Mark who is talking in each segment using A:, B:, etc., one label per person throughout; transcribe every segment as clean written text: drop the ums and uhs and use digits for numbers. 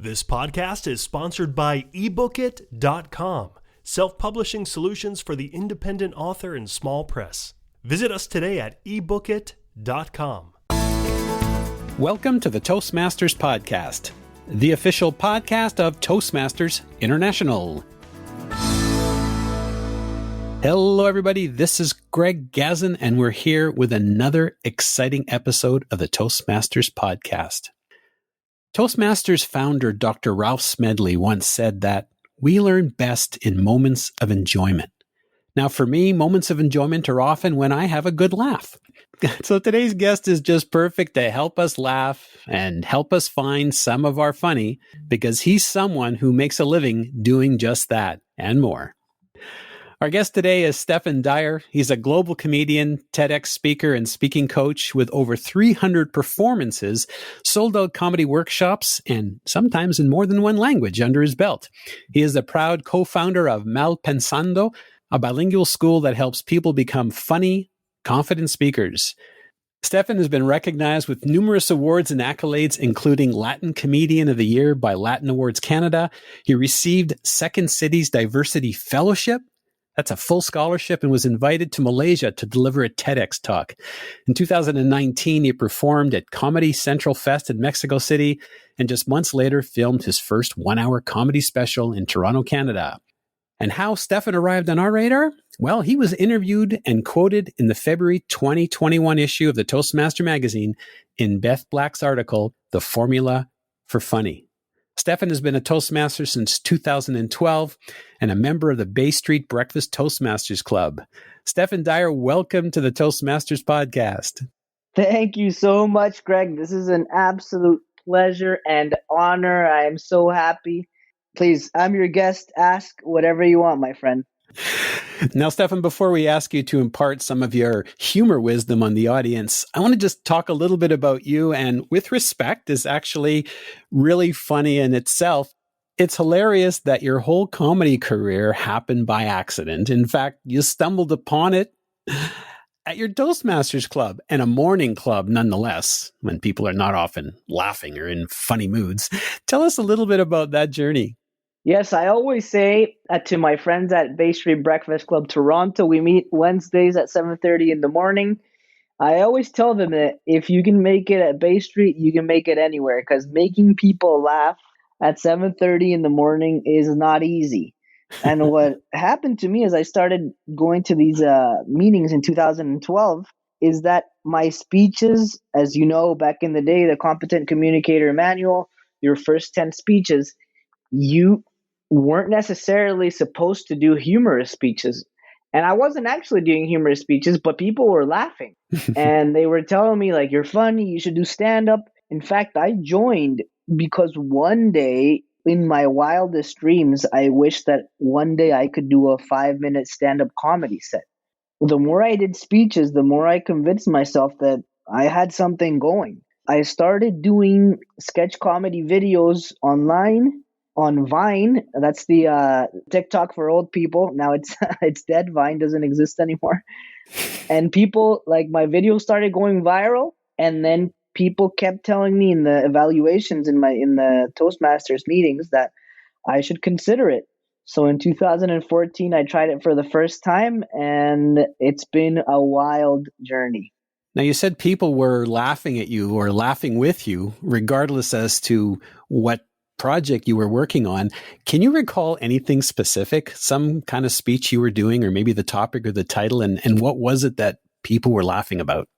A: This podcast is sponsored by ebookit.com, self-publishing solutions for the independent author and small press. Visit us today at ebookit.com.
B: Welcome to the Toastmasters podcast, the official podcast of Toastmasters International. Hello, everybody. This is Greg Gazin, and we're here with another exciting episode of the Toastmasters podcast. Toastmasters founder Dr. Ralph Smedley once said that we learn best in moments of enjoyment. Now, for me, moments of enjoyment are often when I have a good laugh. So today's guest is just perfect to help us laugh and help us find some of our funny, because he's someone who makes a living doing just that and more. Our guest today is Stephan Dyer. He's a global comedian, TEDx speaker, and speaking coach with over 300 performances, sold-out comedy workshops, and sometimes in more than one language under his belt. He is the proud co-founder of Malpensando, a bilingual school that helps people become funny, confident speakers. Stephan has been recognized with numerous awards and accolades, including Latin Comedian of the Year by Latin Awards Canada. He received Second City's Diversity Fellowship. That's a full scholarship, and was invited to Malaysia to deliver a TEDx talk. In 2019, he performed at Comedy Central Fest in Mexico City, and just months later filmed his first one-hour comedy special in Toronto, Canada. And how Stephan arrived on our radar? Well, he was interviewed and quoted in the February 2021 issue of the Toastmaster magazine in Beth Black's article, The Formula for Funny. Stephan has been a Toastmaster since 2012 and a member of the Bay Street Breakfast Toastmasters Club. Stephan Dyer, welcome to the Toastmasters podcast.
C: Thank you so much, Greg. This is an absolute pleasure and honor. I am so happy. Please, I'm your guest. Ask whatever you want, my friend.
B: Now, Stephan, before we ask you to impart some of your humor wisdom on the audience, I want to just talk a little bit about you. And with respect is actually really funny in itself. It's hilarious that your whole comedy career happened by accident. In fact, you stumbled upon it at your Toastmasters club, and a morning club nonetheless, when people are not often laughing or in funny moods. Tell us a little bit about that journey.
C: Yes, I always say to my friends at Bay Street Breakfast Club Toronto, we meet Wednesdays at 7:30 in the morning. I always tell them that if you can make it at Bay Street, you can make it anywhere, because making people laugh at 7:30 in the morning is not easy. And what happened to me as I started going to these meetings in 2012 is that my speeches, as you know, back in the day, the Competent Communicator Manual, your first 10 speeches, you weren't necessarily supposed to do humorous speeches. And I wasn't actually doing humorous speeches, but people were laughing. And they were telling me, like, you're funny, you should do stand-up. In fact, I joined because one day in my wildest dreams, I wished that one day I could do a 5-minute stand-up comedy set. The more I did speeches, the more I convinced myself that I had something going. I started doing sketch comedy videos online on Vine. That's the TikTok for old people. Now it's dead. Vine doesn't exist anymore. And people, like, my videos started going viral, and then people kept telling me in the evaluations in the Toastmasters meetings that I should consider it. So in 2014, I tried it for the first time, and it's been a wild journey.
B: Now, you said people were laughing at you or laughing with you, regardless as to what project you were working on. Can you recall anything specific, some kind of speech you were doing, or maybe the topic or the title, and what was it that people were laughing about?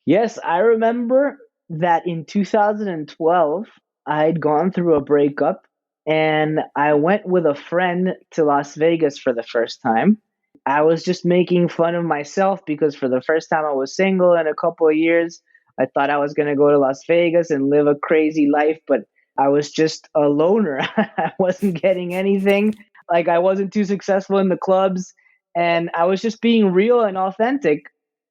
C: Yes, I remember that in 2012, I had gone through a breakup, and I went with a friend to Las Vegas for the first time. I was just making fun of myself because for the first time I was single in a couple of years. I thought I was going to go to Las Vegas and live a crazy life, but I was just a loner. I wasn't getting anything. Like, I wasn't too successful in the clubs, and I was just being real and authentic.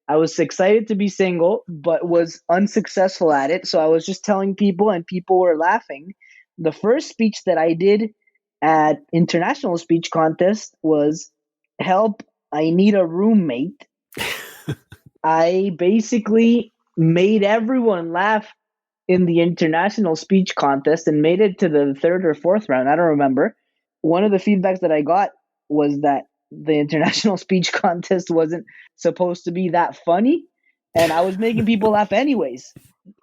C: I was excited to be single, but was unsuccessful at it. So I was just telling people, and people were laughing. The first speech that I did at International Speech Contest was, "Help, I need a roommate." I basically made everyone laugh in the international speech contest and made it to the third or fourth round. I don't remember. One of the feedbacks that I got was that the international speech contest wasn't supposed to be that funny, and I was making people laugh anyways.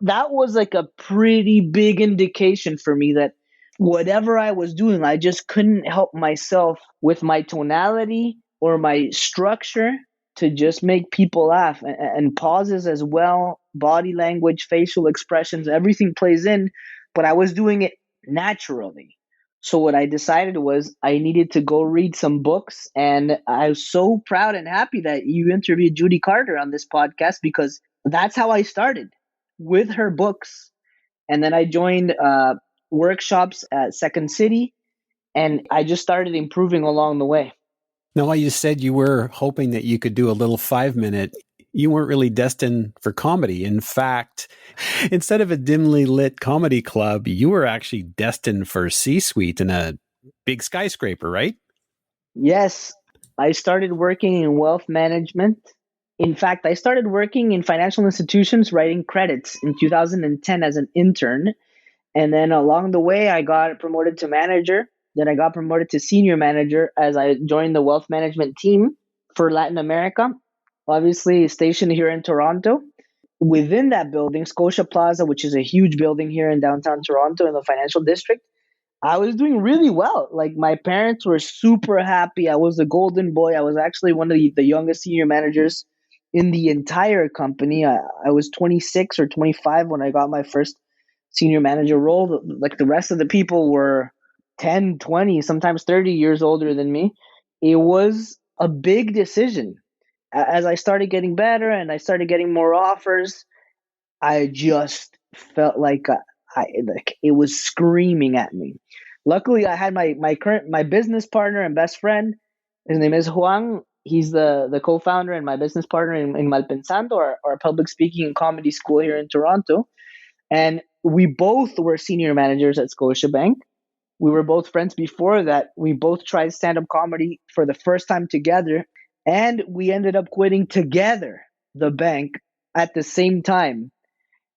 C: That was like a pretty big indication for me that whatever I was doing, I just couldn't help myself with my tonality or my structure to just make people laugh, and pauses as well, body language, facial expressions, everything plays in, but I was doing it naturally. So what I decided was I needed to go read some books, and I was so proud and happy that you interviewed Judy Carter on this podcast, because that's how I started, with her books. And then I joined workshops at Second City, and I just started improving along the way.
B: Now, while you said you were hoping that you could do a little 5-minute, you weren't really destined for comedy. In fact, instead of a dimly lit comedy club, you were actually destined for C-suite in a big skyscraper, right?
C: Yes, I started working in wealth management. In fact, I started working in financial institutions writing credits in 2010 as an intern. And then along the way, I got promoted to manager. Then I got promoted to senior manager as I joined the wealth management team for Latin America, obviously stationed here in Toronto. Within that building, Scotia Plaza, which is a huge building here in downtown Toronto in the financial district, I was doing really well. Like, my parents were super happy. I was the golden boy. I was actually one of the youngest senior managers in the entire company. I was 26 or 25 when I got my first senior manager role. Like, the rest of the people were 10, 20, sometimes 30 years older than me. It was a big decision. As I started getting better and I started getting more offers, I just felt like it was screaming at me. Luckily, I had my business partner and best friend. His name is Juan. He's the co-founder and my business partner in Malpensando, our public speaking and comedy school here in Toronto. And we both were senior managers at Scotiabank. We were both friends before that. We both tried stand-up comedy for the first time together, and we ended up quitting together the bank at the same time.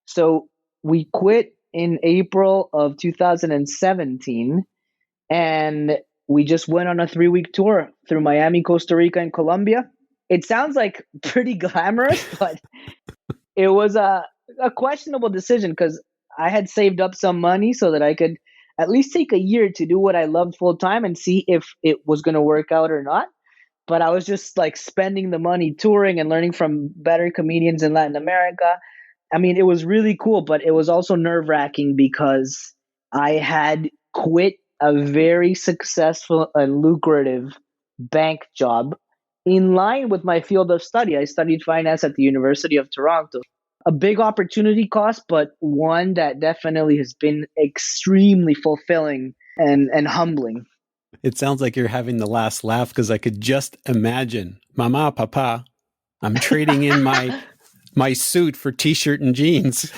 C: So we quit in April of 2017, and we just went on a 3-week tour through Miami, Costa Rica, and Colombia. It sounds like pretty glamorous, but it was a questionable decision because I had saved up some money so that I could at least take a year to do what I loved full time and see if it was going to work out or not. But I was just like spending the money touring and learning from better comedians in Latin America. I mean, it was really cool, but it was also nerve-wracking because I had quit a very successful and lucrative bank job in line with my field of study. I studied finance at the University of Toronto. A big opportunity cost, but one that definitely has been extremely fulfilling and humbling.
B: It sounds like you're having the last laugh because I could just imagine, Mama, Papa, I'm trading in my suit for t-shirt and jeans.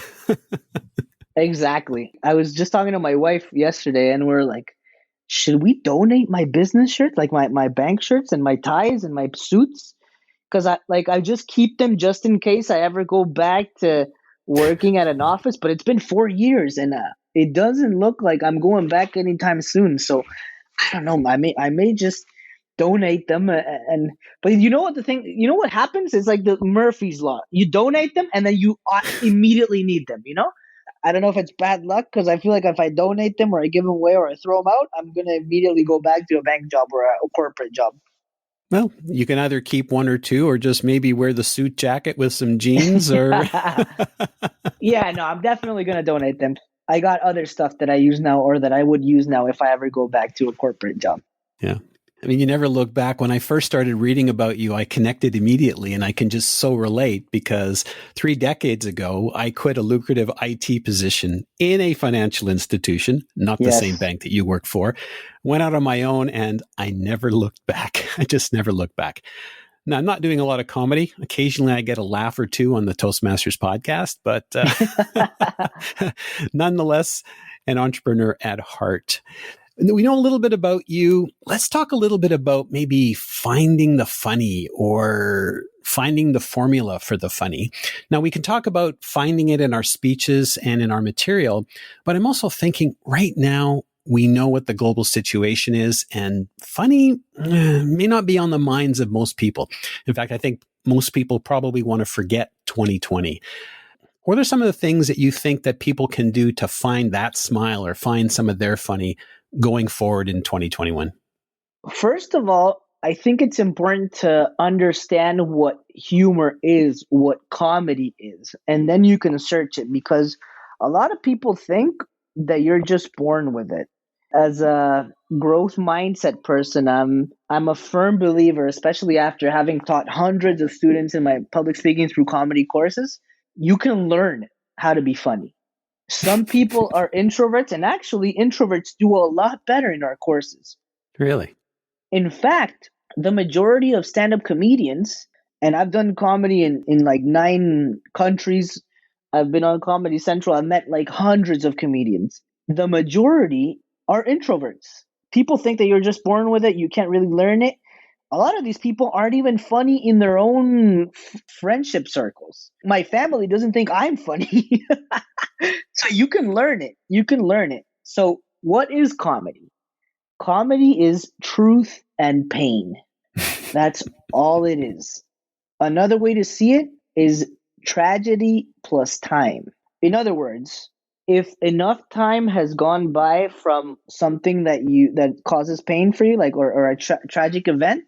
C: Exactly. I was just talking to my wife yesterday and we're like, should we donate my business shirts, like my bank shirts and my ties and my suits? Because I just keep them just in case I ever go back to working at an office. But it's been 4 years and it doesn't look like I'm going back anytime soon. So I don't know. I may just donate them. But you know what happens? It's like the Murphy's Law. You donate them and then you immediately need them, you know? I don't know if it's bad luck because I feel like if I donate them or I give them away or I throw them out, I'm going to immediately go back to a bank job or a corporate job.
B: Well, you can either keep one or two or just maybe wear the suit jacket with some jeans or...
C: Yeah, no, I'm definitely going to donate them. I got other stuff that I use now or that I would use now if I ever go back to a corporate job.
B: Yeah. I mean, you never look back. When I first started reading about you, I connected immediately, and I can just so relate because 3 decades ago, I quit a lucrative IT position in a financial institution, not the same bank that you worked for, went out on my own, and I never looked back. I just never looked back. Now, I'm not doing a lot of comedy. Occasionally, I get a laugh or two on the Toastmasters podcast, but nonetheless, an entrepreneur at heart. We know a little bit about you. Let's talk a little bit about maybe finding the funny or finding the formula for the funny. Now, we can talk about finding it in our speeches and in our material, but I'm also thinking right now, we know what the global situation is, and funny may not be on the minds of most people. In fact, I think most people probably want to forget 2020. What are some of the things that you think that people can do to find that smile or find some of their funny going forward in 2021?
C: First of all, I think it's important to understand what humor is, what comedy is, and then you can search it, because a lot of people think that you're just born with it. As a growth mindset person, I'm a firm believer, especially after having taught hundreds of students in my public speaking through comedy courses, you can learn how to be funny. Some people are introverts, and actually introverts do a lot better in our courses.
B: Really?
C: In fact, the majority of stand-up comedians, and I've done comedy in like 9 countries. I've been on Comedy Central. I've met like hundreds of comedians. The majority are introverts. People think that you're just born with it. You can't really learn it. A lot of these people aren't even funny in their own friendship circles. My family doesn't think I'm funny. So you can learn it. You can learn it. So what is comedy? Comedy is truth and pain. That's all it is. Another way to see it is tragedy plus time. In other words, if enough time has gone by from something that causes pain for you, like or a tragic event,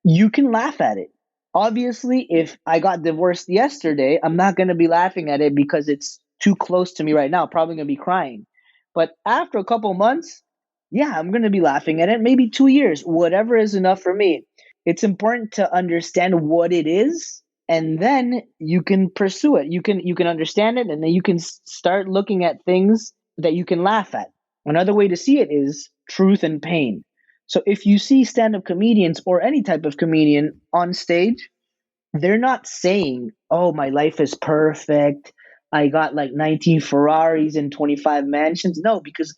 C: you can laugh at it. Obviously, if I got divorced yesterday, I'm not going to be laughing at it because it's too close to me right now. Probably going to be crying. But after a couple months, yeah, I'm going to be laughing at it. Maybe 2 years, whatever is enough for me. It's important to understand what it is, and then you can pursue it. You can understand it, and then you can start looking at things that you can laugh at. Another way to see it is truth and pain. So if you see stand-up comedians or any type of comedian on stage, they're not saying, "Oh, my life is perfect. I got like 19 Ferraris and 25 mansions." No, because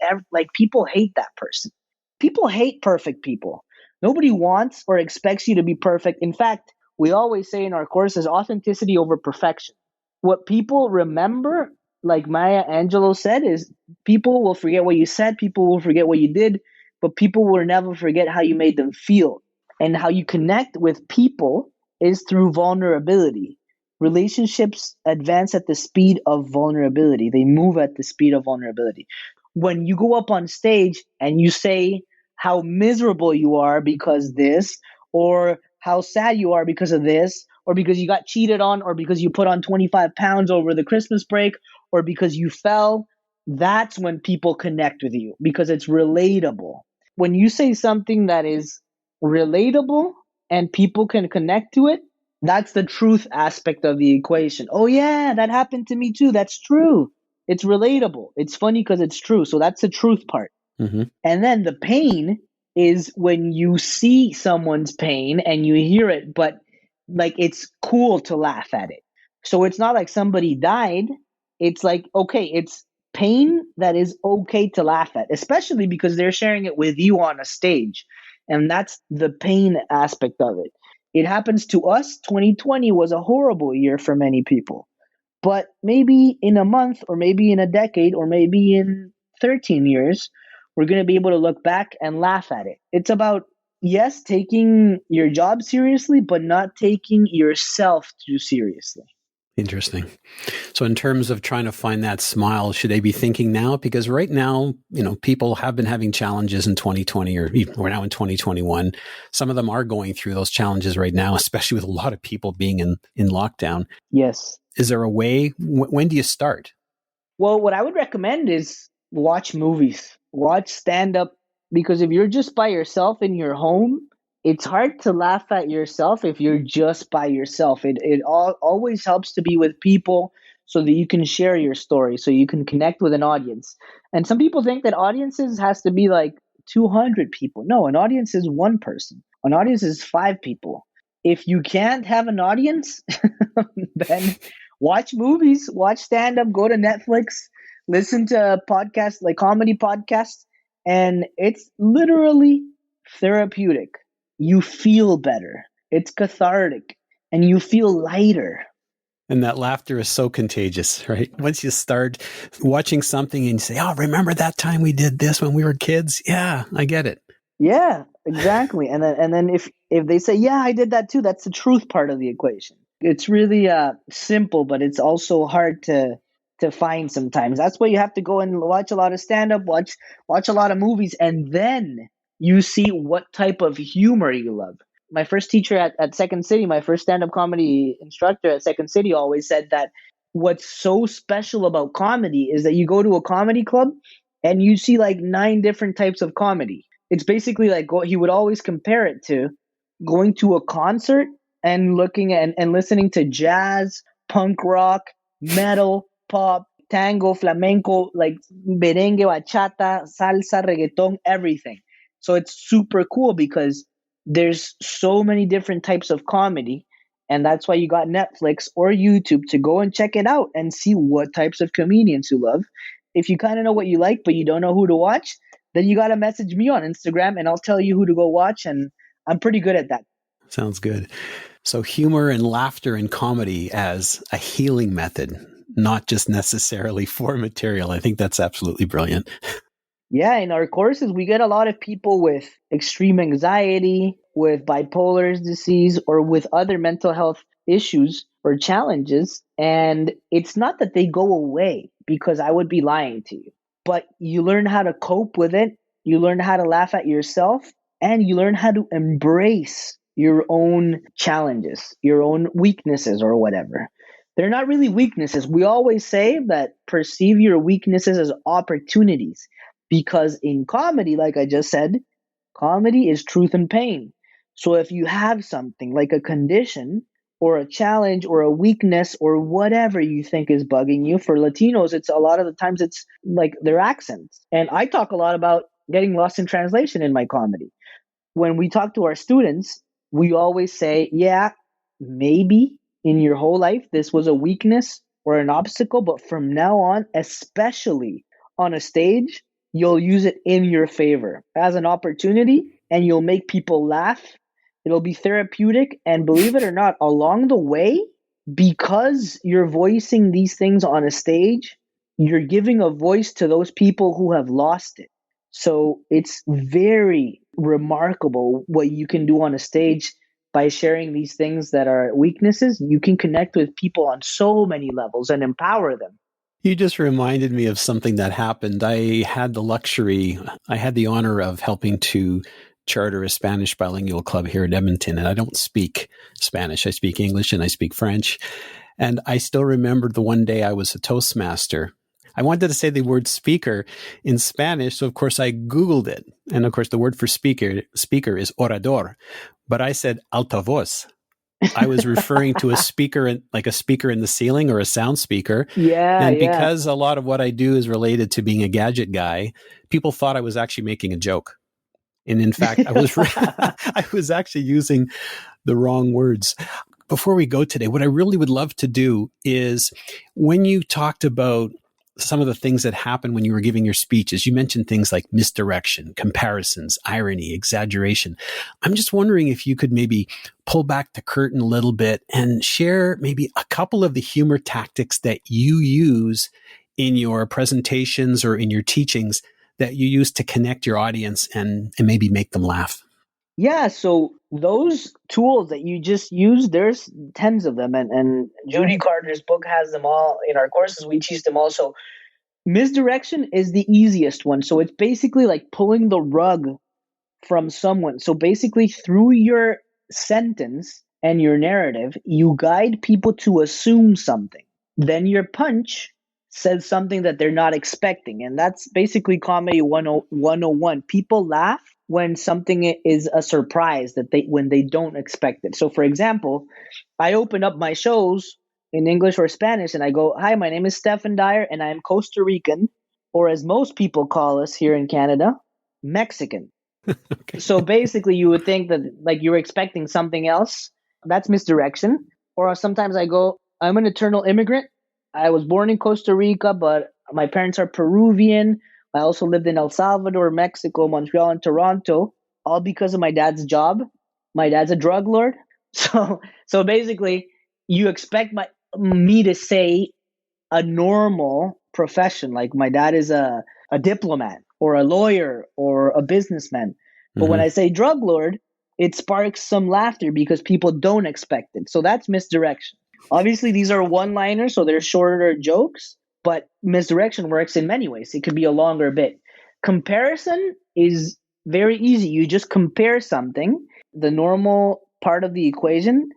C: people hate that person. People hate perfect people. Nobody wants or expects you to be perfect. In fact, we always say in our courses, authenticity over perfection. What people remember, like Maya Angelou said, is people will forget what you said, people will forget what you did, but people will never forget how you made them feel. And how you connect with people is through vulnerability. Relationships advance at the speed of vulnerability. They move at the speed of vulnerability. When you go up on stage and you say how miserable you are because this, or how sad you are because of this, or because you got cheated on, or because you put on 25 pounds over the Christmas break, or because you fell, that's when people connect with you, because it's relatable. When you say something that is relatable and people can connect to it, that's the truth aspect of the equation. Oh yeah, that happened to me too. That's true. It's relatable. It's funny because it's true. So that's the truth part.
B: Mm-hmm.
C: And then the pain is when you see someone's pain and you hear it, but like it's cool to laugh at it. So it's not like somebody died. It's like, okay, it's pain that is okay to laugh at, especially because they're sharing it with you on a stage. And that's the pain aspect of it. It happens to us. 2020 was a horrible year for many people. But maybe in a month, or maybe in a decade, or maybe in 13 years, we're going to be able to look back and laugh at it. It's about, yes, taking your job seriously, but not taking yourself too seriously.
B: Interesting. So in terms of trying to find that smile, should they be thinking now? Because right now, people have been having challenges in 2020, or we're now in 2021. Some of them are going through those challenges right now, especially with a lot of people being in lockdown.
C: Yes.
B: Is there a way? When do you start?
C: Well, what I would recommend is watch movies, watch stand-up, because if you're just by yourself in your home, it's hard to laugh at yourself if you're just by yourself. It always helps to be with people so that you can share your story, so you can connect with an audience. And some people think that audiences has to be like 200 people. No, an audience is one person. An audience is 5 people. If you can't have an audience, then watch movies, watch stand-up, go to Netflix, listen to podcasts, like comedy podcasts. And it's literally therapeutic. You feel better. It's cathartic and you feel lighter.
B: And that laughter is so contagious, right? Once you start watching something and you say, oh, remember that time we did this when we were kids? Yeah, I get it.
C: Yeah, exactly. And then if they say, yeah, I did that too, that's the truth part of the equation. It's really simple, but it's also hard to find sometimes. That's why you have to go and watch a lot of stand up, watch a lot of movies, and then you see what type of humor you love. My first teacher at Second City, my first stand up comedy instructor at Second City always said that what's so special about comedy is that you go to a comedy club and you see like 9 different types of comedy. It's basically like he would always compare it to going to a concert and looking at and listening to jazz, punk rock, metal, pop, tango, flamenco, like merengue, bachata, salsa, reggaeton, everything. So it's super cool because there's so many different types of comedy. And that's why you got Netflix or YouTube to go and check it out and see what types of comedians you love. If you kind of know what you like, but you don't know who to watch, then you got to message me on Instagram and I'll tell you who to go watch. And I'm pretty good at that.
B: Sounds good. So humor and laughter and comedy as a healing method, not just necessarily for material. I think that's absolutely brilliant.
C: Yeah, in our courses, we get a lot of people with extreme anxiety, with bipolar disease, or with other mental health issues or challenges. And it's not that they go away, because I would be lying to you, but you learn how to cope with it. You learn how to laugh at yourself, and you learn how to embrace your own challenges, your own weaknesses, or whatever. They're not really weaknesses. We always say that perceive your weaknesses as opportunities. Because in comedy, like I just said, comedy is truth and pain. So if you have something like a condition or a challenge or a weakness or whatever you think is bugging you, for Latinos, it's a lot of the times it's like their accents. And I talk a lot about getting lost in translation in my comedy. When we talk to our students, we always say, yeah, maybe in your whole life this was a weakness or an obstacle, but from now on, especially on a stage, you'll use it in your favor as an opportunity and you'll make people laugh. It'll be therapeutic. And believe it or not, along the way, because you're voicing these things on a stage, you're giving a voice to those people who have lost it. So it's very remarkable what you can do on a stage by sharing these things that are weaknesses. You can connect with people on so many levels and empower them.
B: You just reminded me of something that happened. I had the honor of helping to charter a Spanish bilingual club here in Edmonton. And I don't speak Spanish. I speak English and I speak French. And I still remember the one day I was a Toastmaster. I wanted to say the word speaker in Spanish. So of course I Googled it. And of course the word for speaker is orador. But I said altavoz. I was referring to a speaker, like a speaker in the ceiling or a sound speaker.
C: Yeah.
B: And because a lot of what I do is related to being a gadget guy, people thought I was actually making a joke. And in fact, I was actually using the wrong words. Before we go today, what I really would love to do is when you talked about some of the things that happened when you were giving your speeches, you mentioned things like misdirection, comparisons, irony, exaggeration. I'm just wondering if you could maybe pull back the curtain a little bit and share maybe a couple of the humor tactics that you use in your presentations or in your teachings that you use to connect your audience and maybe make them laugh.
C: Yeah, so those tools that you just used, there's tens of them. And Judy Carter's book has them all. In our courses, we teach them all. So misdirection is the easiest one. So it's basically like pulling the rug from someone. So basically, through your sentence and your narrative, you guide people to assume something. Then your punch says something that they're not expecting. And that's basically comedy 101. People laugh when something is a surprise when they don't expect it. So for example, I open up my shows in English or Spanish and I go, "Hi, my name is Stephan Dyer and I'm Costa Rican," or as most people call us here in Canada, Mexican.
B: Okay.
C: So basically you would think that like you were expecting something else. That's misdirection. Or sometimes I go, "I'm an eternal immigrant. I was born in Costa Rica, but my parents are Peruvian," I also lived in El Salvador, Mexico, Montreal, and Toronto, all because of my dad's job. My dad's a drug lord. So basically, you expect me to say a normal profession. Like my dad is a diplomat or a lawyer or a businessman. But when I say drug lord, it sparks some laughter because people don't expect it. So that's misdirection. Obviously, these are one-liners, so they're shorter jokes, but misdirection works in many ways. It could be a longer bit. Comparison is very easy. You just compare something. The normal part of the equation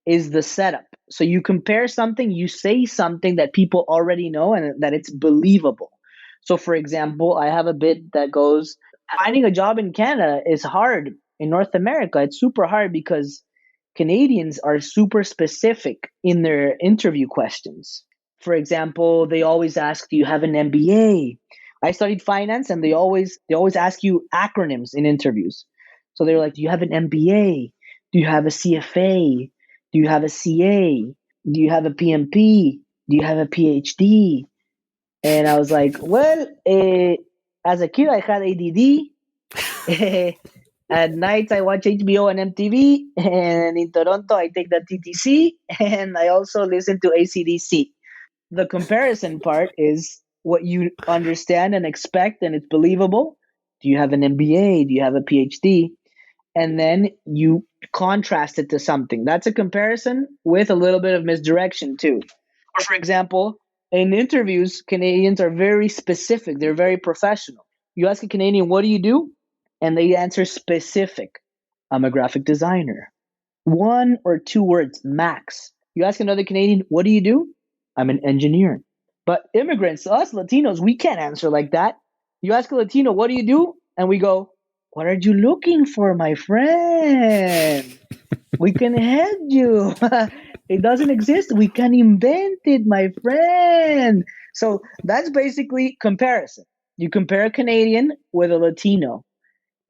C: is the setup. So you compare something, you say something that people already know and that it's believable. So, for example, I have a bit that goes, finding a job in Canada is hard. In North America, it's super hard because Canadians are super specific in their interview questions. For example, they always ask, do you have an MBA? I studied finance and they always ask you acronyms in interviews. So they're like, do you have an MBA? Do you have a CFA? Do you have a CA? Do you have a PMP? Do you have a PhD? And I was like, well, as a kid, I had ADD. At night, I watch HBO and MTV. And in Toronto, I take the TTC. And I also listen to AC/DC. The comparison part is what you understand and expect, and it's believable. Do you have an MBA? Do you have a PhD? And then you contrast it to something. That's a comparison with a little bit of misdirection too. Or for example, in interviews, Canadians are very specific. They're very professional. You ask a Canadian, what do you do? And they answer specific. I'm a graphic designer. 1 or 2 words max. You ask another Canadian, what do you do? I'm an engineer. But immigrants, us Latinos, we can't answer like that. You ask a Latino, what do you do? And we go, what are you looking for, my friend? We can help you. It doesn't exist. We can invent it, my friend. So that's basically comparison. You compare a Canadian with a Latino.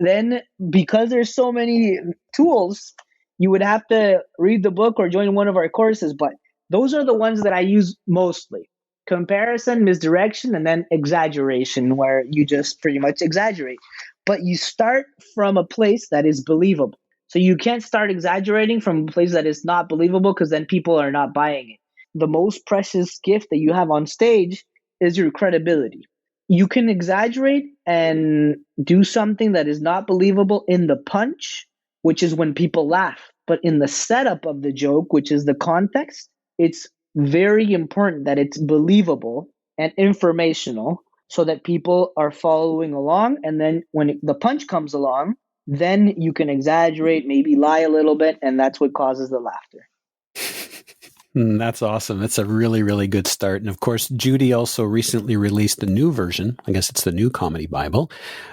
C: Then, because there's so many tools, you would have to read the book or join one of our courses. But those are the ones that I use mostly. Comparison, misdirection, and then exaggeration, where you just pretty much exaggerate. But you start from a place that is believable. So you can't start exaggerating from a place that is not believable because then people are not buying it. The most precious gift that you have on stage is your credibility. You can exaggerate and do something that is not believable in the punch, which is when people laugh. But in the setup of the joke, which is the context, it's very important that it's believable and informational so that people are following along. And then when the punch comes along, then you can exaggerate, maybe lie a little bit, and that's what causes the laughter.
B: That's awesome. That's a really, really good start. And of course, Judy also recently released a new version. I guess it's the New Comedy Bible.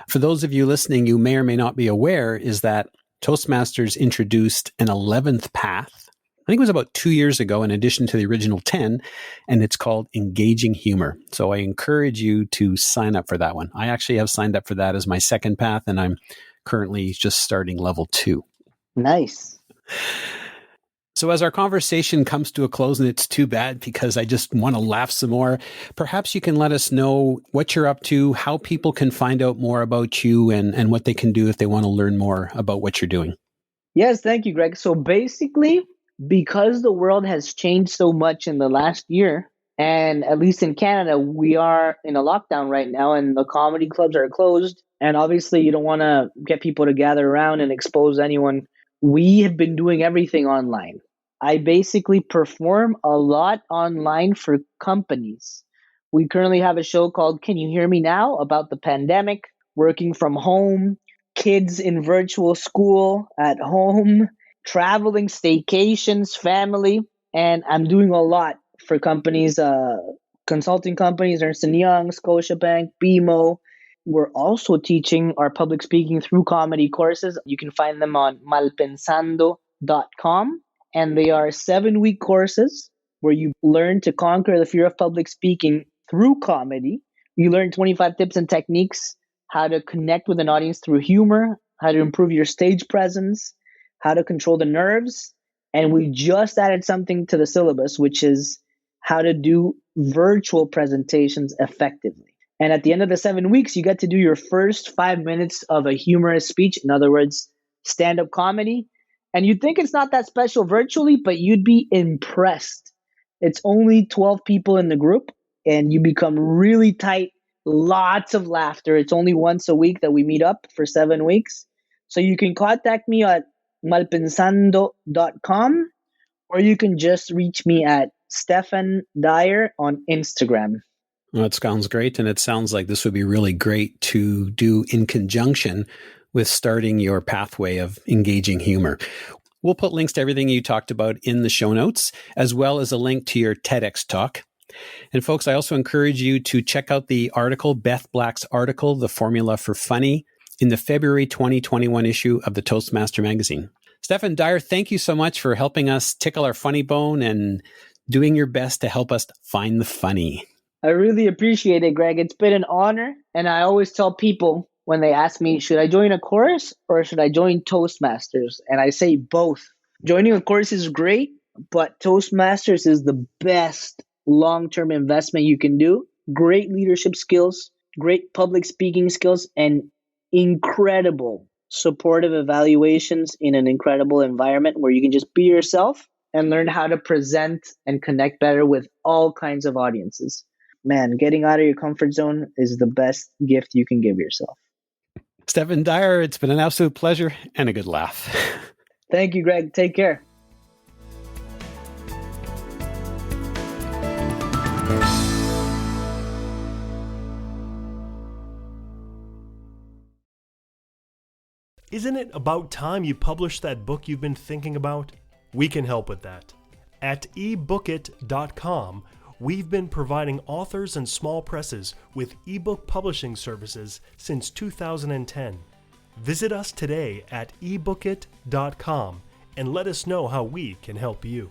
B: For those of you listening, you may or may not be aware is that Toastmasters introduced an 11th path. I think it was about 2 years ago, in addition to the original 10, and it's called Engaging Humor. So I encourage you to sign up for that one. I actually have signed up for that as my second path, and I'm currently just starting level 2.
C: Nice.
B: So as our conversation comes to a close, and it's too bad because I just want to laugh some more, perhaps you can let us know what you're up to, how people can find out more about you, and what they can do if they want to learn more about what you're doing.
C: Yes, thank you, Greg. So basically, because the world has changed so much in the last year, and at least in Canada, we are in a lockdown right now and the comedy clubs are closed. And obviously, you don't want to get people to gather around and expose anyone. We have been doing everything online. I basically perform a lot online for companies. We currently have a show called Can You Hear Me Now? About the pandemic, working from home, kids in virtual school at home, traveling, staycations, family. And I'm doing a lot for companies, consulting companies, Ernst & Young, Scotiabank, BMO. We're also teaching our public speaking through comedy courses. You can find them on malpensando.com. And they are 7-week courses where you learn to conquer the fear of public speaking through comedy. You learn 25 tips and techniques, how to connect with an audience through humor, how to improve your stage presence, how to control the nerves. And we just added something to the syllabus, which is how to do virtual presentations effectively. And at the end of the 7 weeks, you get to do your first 5 minutes of a humorous speech. In other words, stand-up comedy. And you'd think it's not that special virtually, but you'd be impressed. It's only 12 people in the group, and you become really tight. Lots of laughter. It's only once a week that we meet up for 7 weeks. So you can contact me at malpensando.com, or you can just reach me at Stephan Dyer on Instagram.
B: Well, that sounds great. And it sounds like this would be really great to do in conjunction with starting your pathway of engaging humor. We'll put links to everything you talked about in the show notes, as well as a link to your TEDx talk. And folks, I also encourage you to check out the article, Beth Black's article, The Formula for Funny, in the February 2021 issue of the Toastmaster magazine. Stephan Dyer, thank you so much for helping us tickle our funny bone and doing your best to help us find the funny.
C: I really appreciate it, Greg. It's been an honor. And I always tell people when they ask me, should I join a course or should I join Toastmasters? And I say both. Joining a course is great, but Toastmasters is the best long-term investment you can do. Great leadership skills, great public speaking skills, and incredible supportive evaluations in an incredible environment where you can just be yourself and learn how to present and connect better with all kinds of audiences. Man, getting out of your comfort zone is the best gift you can give yourself.
B: Stephan Dyer, it's been an absolute pleasure and a good laugh.
C: Thank you, Greg. Take care.
A: Isn't it about time you published that book you've been thinking about? We can help with that. At ebookit.com, we've been providing authors and small presses with ebook publishing services since 2010. Visit us today at ebookit.com and let us know how we can help you.